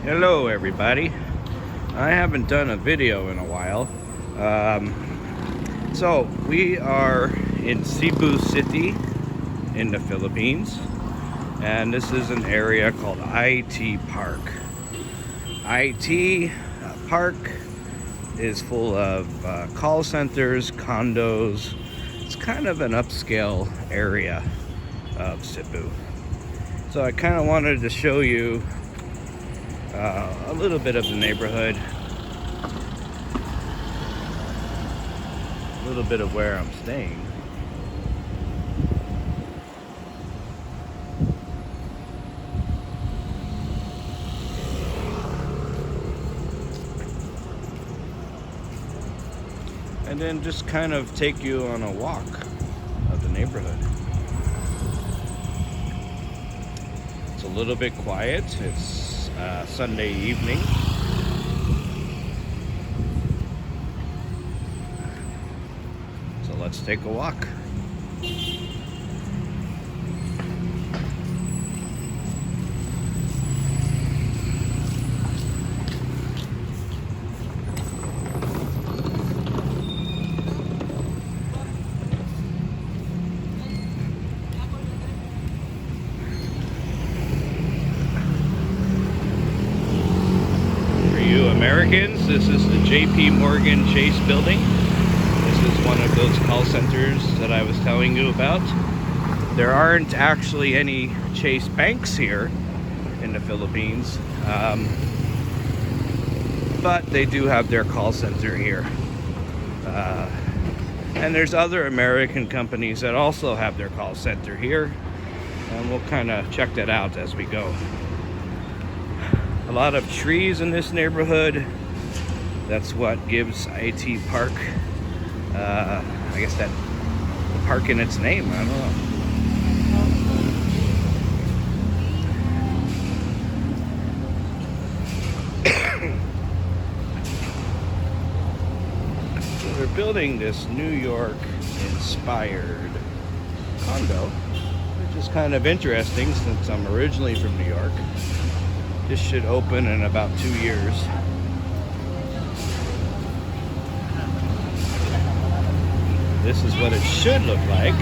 Hello everybody. I haven't done a video in a while. So we are in Cebu City in the Philippines, and this is an area called IT Park. IT Park is full of call centers, condos. It's kind of an upscale area of Cebu. So I kind of wanted to show you a little bit of the neighborhood, a little bit of where I'm staying. And then just kind of take you on a walk of the neighborhood. It's a little bit quiet. It's Sunday evening. So let's take a walk. Americans, this is the JP Morgan Chase building. This is one of those call centers that I was telling you about. There aren't actually any Chase banks here in the Philippines, but they do have their call center here. And there's other American companies that also have their call center here, and we'll kind of check that out as we go. A lot of trees in this neighborhood. That's what gives IT Park, I guess, that the park in its name. I don't know. So they're building this New York inspired condo, which is kind of interesting since I'm originally from New York. This should open in about 2 years. This is what it should look like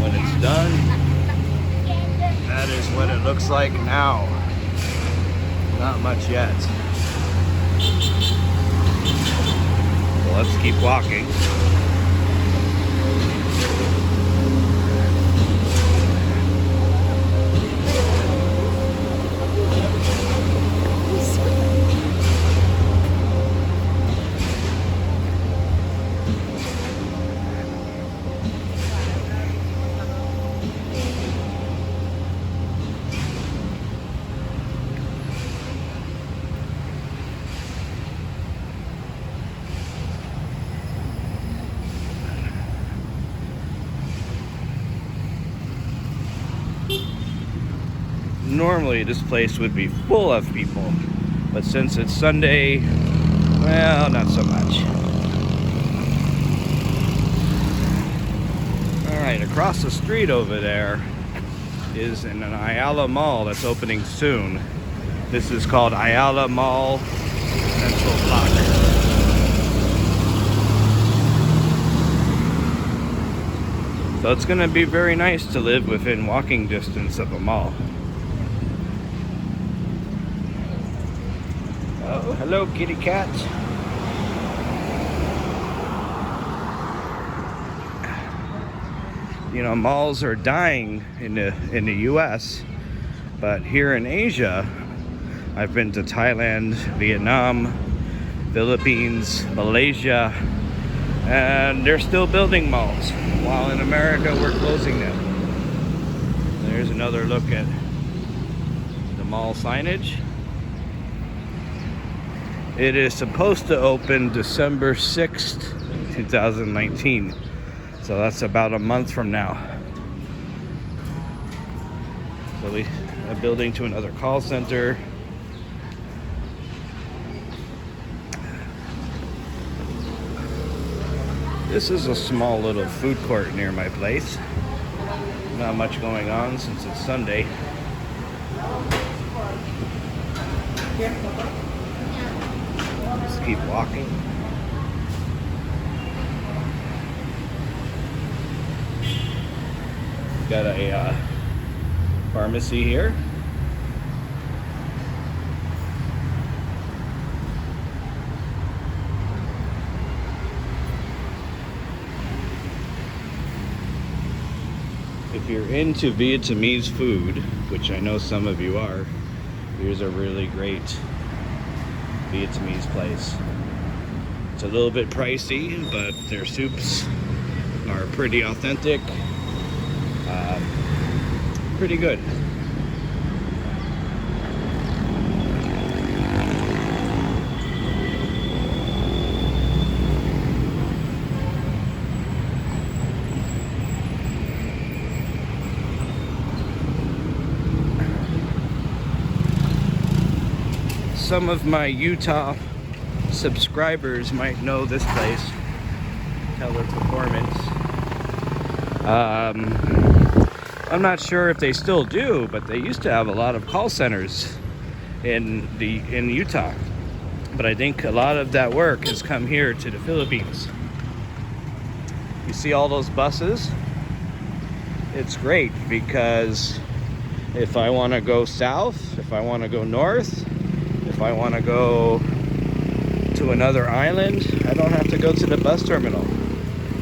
when it's done. That is what it looks like now. Not much yet. So let's keep walking. Normally this place would be full of people, but since it's Sunday, well, not so much. Alright, across the street over there is an Ayala Mall that's opening soon. This is called Ayala Mall Central Block. So it's going to be very nice to live within walking distance of a mall. Oh, hello, kitty cat. You know, malls are dying in the US, but here in Asia, I've been to Thailand, Vietnam, Philippines, Malaysia, and they're still building malls, while in America we're closing them. There's another look at the mall signage. It is supposed to open December 6th, 2019. So that's about a month from now. So we are building to another call center. This is a small little food court near my place. Not much going on since it's Sunday. Just keep walking. Got a pharmacy here. If you're into Vietnamese food, which I know some of you are, here's a really great Vietnamese place. It's a little bit pricey, but their soups are pretty authentic. Pretty good. Some of my Utah subscribers might know this place, Teller Performance. I'm not sure if they still do, but they used to have a lot of call centers in Utah. But I think a lot of that work has come here to the Philippines. You see all those buses? It's great because if I want to go south, if I want to go north, if I want to go to another island, I don't have to go to the bus terminal.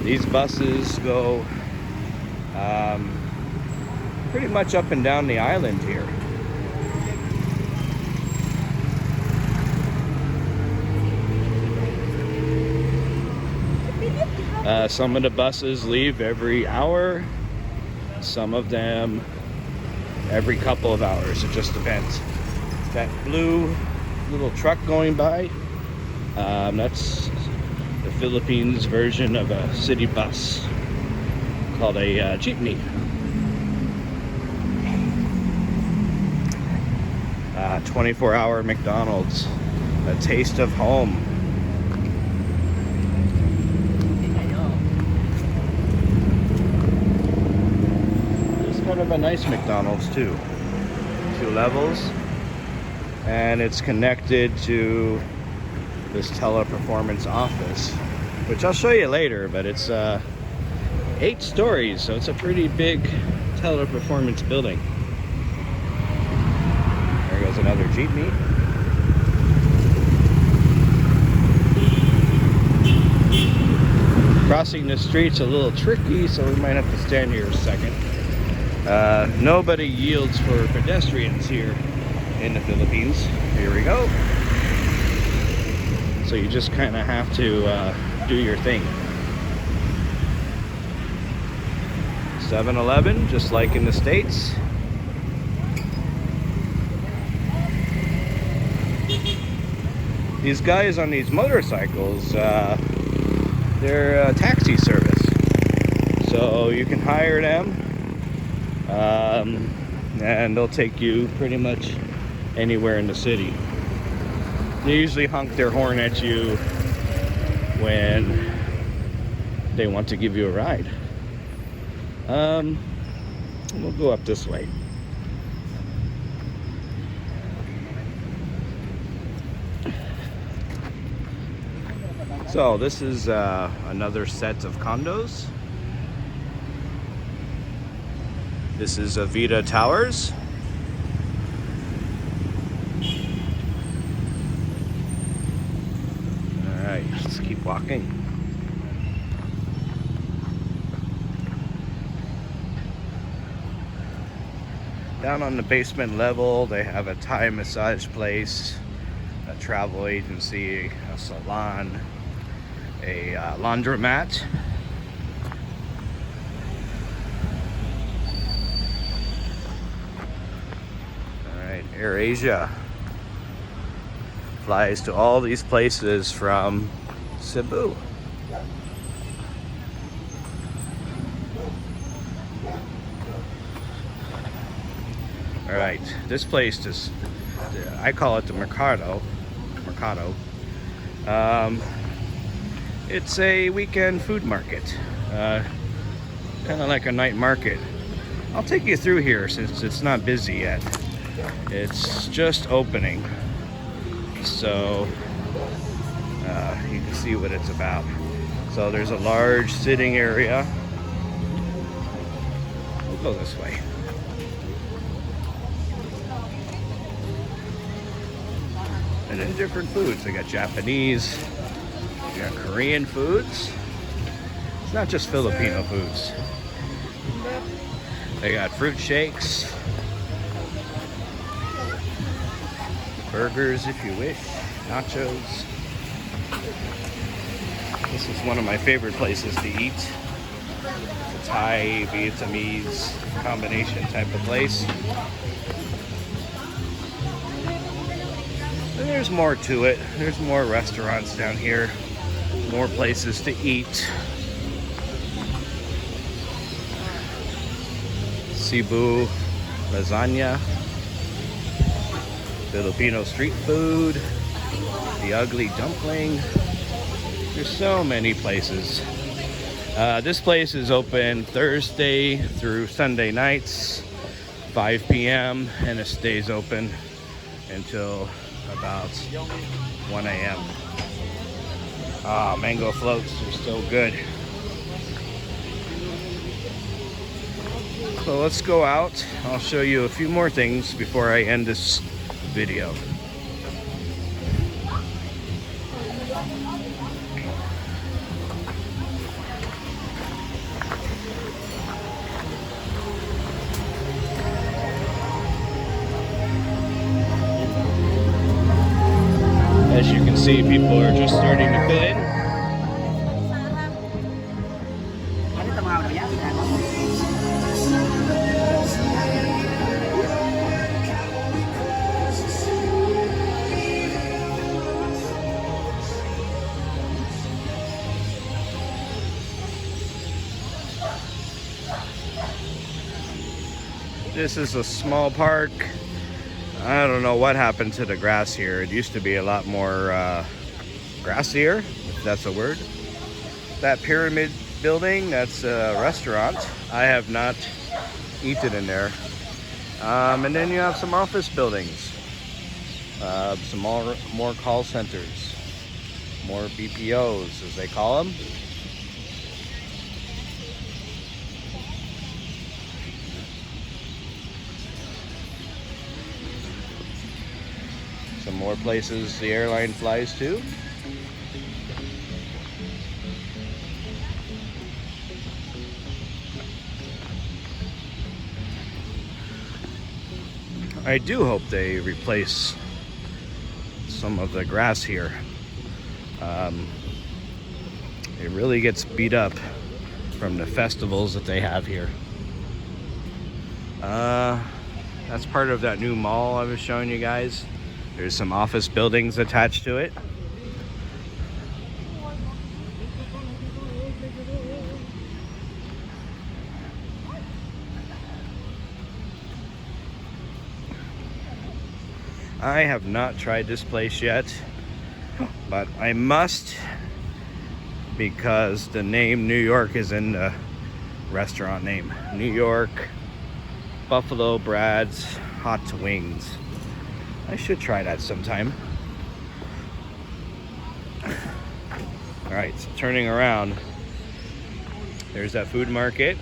These buses go pretty much up and down the island here. Some of the buses leave every hour, some of them every couple of hours. It just depends. That blue little truck going by, that's the Philippines version of a city bus called a jeepney. 24-hour McDonald's, a taste of home. It's kind of a nice McDonald's too. 2 levels, and it's connected to this Teleperformance office, which I'll show you later, but it's 8 stories, so it's a pretty big Teleperformance building. There goes another jeepney. Crossing the street's a little tricky, so we might have to stand here a second. Nobody yields for pedestrians here in the Philippines. Here we go. So you just kind of have to do your thing. 7-Eleven, just like in the States. These guys on these motorcycles, they're a taxi service. So you can hire them, and they'll take you pretty much anywhere in the city. They usually honk their horn at you when they want to give you a ride. We'll go up this way. So this is another set of condos. This is Avita Towers. All right, let's keep walking. Down on the basement level, they have a Thai massage place, a travel agency, a salon, a laundromat. All right, AirAsia flies to all these places from Cebu. All right, this place is, I call it the Mercado. It's a weekend food market, kind of like a night market. I'll take you through here since it's not busy yet. It's just opening. So you can see what it's about. So there's a large sitting area. We'll go this way. And then different foods. They got Japanese, they got Korean foods. It's not just Filipino foods. They got fruit shakes, burgers if you wish, nachos. This is one of my favorite places to eat. It's a Thai, Vietnamese combination type of place. And there's more to it. There's more restaurants down here, more places to eat. Cebu lasagna, Filipino street food, the ugly dumpling. There's so many places. This place is open Thursday through Sunday nights, 5 p.m. and it stays open until about 1 a.m. Mango floats are still good. So let's go out. I'll show you a few more things before I end this video. As you can see, people are just starting to fill in. This is a small park. I don't know what happened to the grass here. It used to be a lot more grassier, if that's a word. That pyramid building, that's a restaurant. I have not eaten in there. And then you have some office buildings, some more call centers, more BPOs as they call them. Some more places the airline flies to. I do hope they replace some of the grass here. It really gets beat up from the festivals that they have here. That's part of that new mall I was showing you guys. There's some office buildings attached to it. I have not tried this place yet, but I must, because the name New York is in the restaurant name. New York Buffalo Brad's Hot Wings. I should try that sometime. All right, so turning around, there's that food market,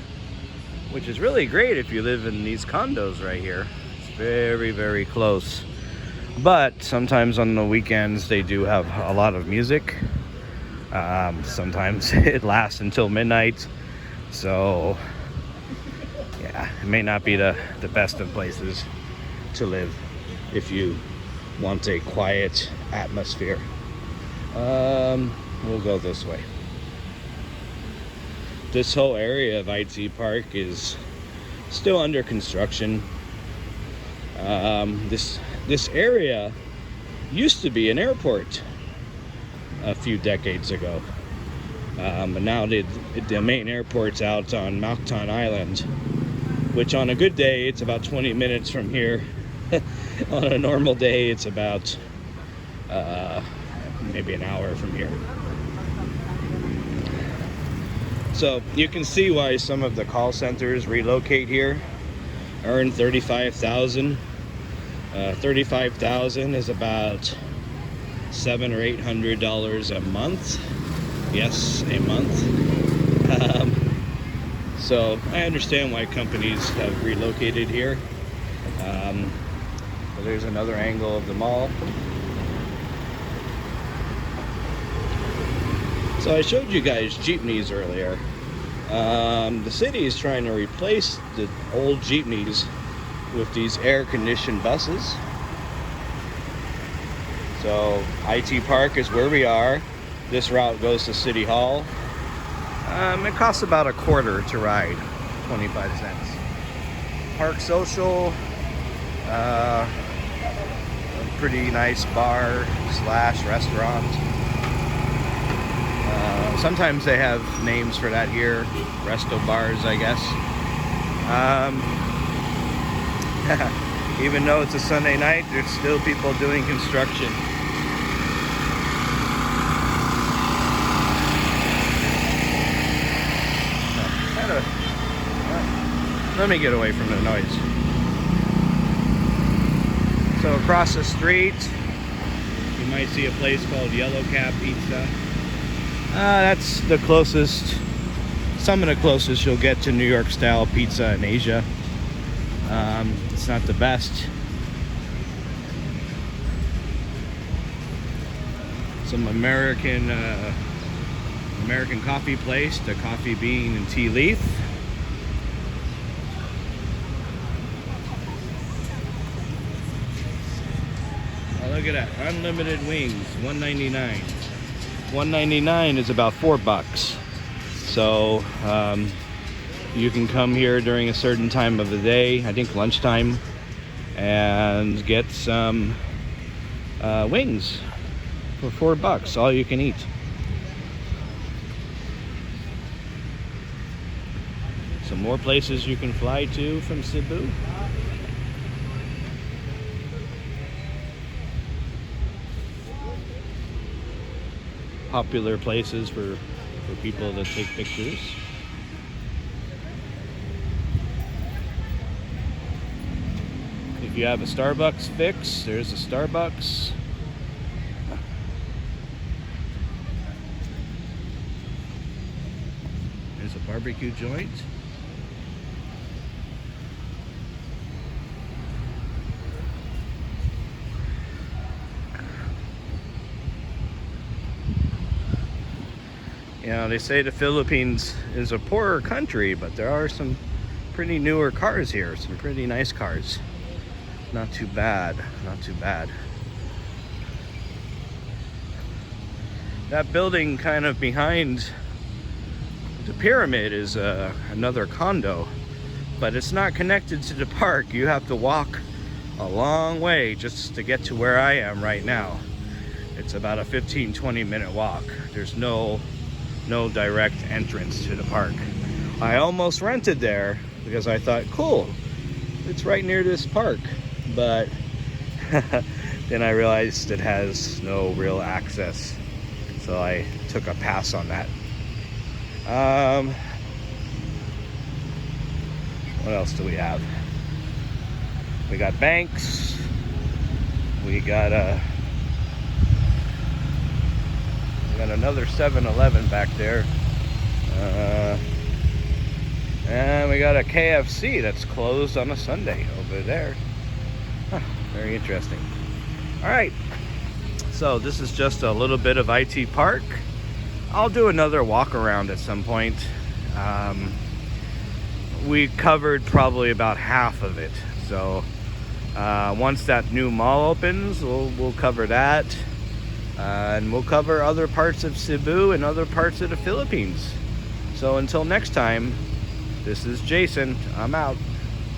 which is really great if you live in these condos right here. It's very, very close. But sometimes on the weekends, they do have a lot of music. Sometimes it lasts until midnight. So, yeah, it may not be the best of places to live if you want a quiet atmosphere. We'll go this way. This whole area of IT Park is still under construction. This area used to be an airport a few decades ago. But now the main airport's out on Mactan Island, which on a good day, it's about 20 minutes from here. On a normal day, it's about maybe an hour from here. So you can see why some of the call centers relocate here, earn $35,000. $35,000 is about $700 or $800 a month. Yes, a month. So I understand why companies have relocated here. But there's another angle of the mall. So I showed you guys jeepneys earlier. The city is trying to replace the old jeepneys with these air-conditioned buses. So IT Park is where we are. This route goes to City Hall. It costs about a quarter to ride, 25 cents. Park Social, a pretty nice bar slash restaurant. Sometimes they have names for that here, resto bars, I guess. Even though it's a Sunday night, there's still people doing construction. Let me get away from the noise. So across the street, you might see a place called Yellow Cab Pizza. That's the closest, some of the closest you'll get to New York style pizza in Asia. It's not the best. Some American coffee place, the Coffee Bean and Tea Leaf. Oh, look at that, unlimited wings, $1.99. $1.99 is about $4. So you can come here during a certain time of the day, I think lunchtime, and get some wings for $4, all you can eat. Some more places you can fly to from Cebu. Popular places for people to take pictures. If you have a Starbucks fix, there's a Starbucks. There's a barbecue joint. You know, they say the Philippines is a poorer country, but there are some pretty newer cars here, some pretty nice cars. Not too bad, not too bad. That building kind of behind the pyramid is another condo, but it's not connected to the park. You have to walk a long way just to get to where I am right now. It's about a 15-20 minute walk. There's no direct entrance to the park. I almost rented there because I thought, cool, it's right near this park, but then I realized it has no real access, so I took a pass on that. What else do we have? We got banks, we got another 7-Eleven back there, and we got a KFC that's closed on a Sunday over there. Huh, very interesting. All right, so this is just a little bit of IT Park. I'll do another walk around at some point. We covered probably about half of it, so once that new mall opens, we'll cover that. And we'll cover other parts of Cebu and other parts of the Philippines. So until next time, this is Jason. I'm out.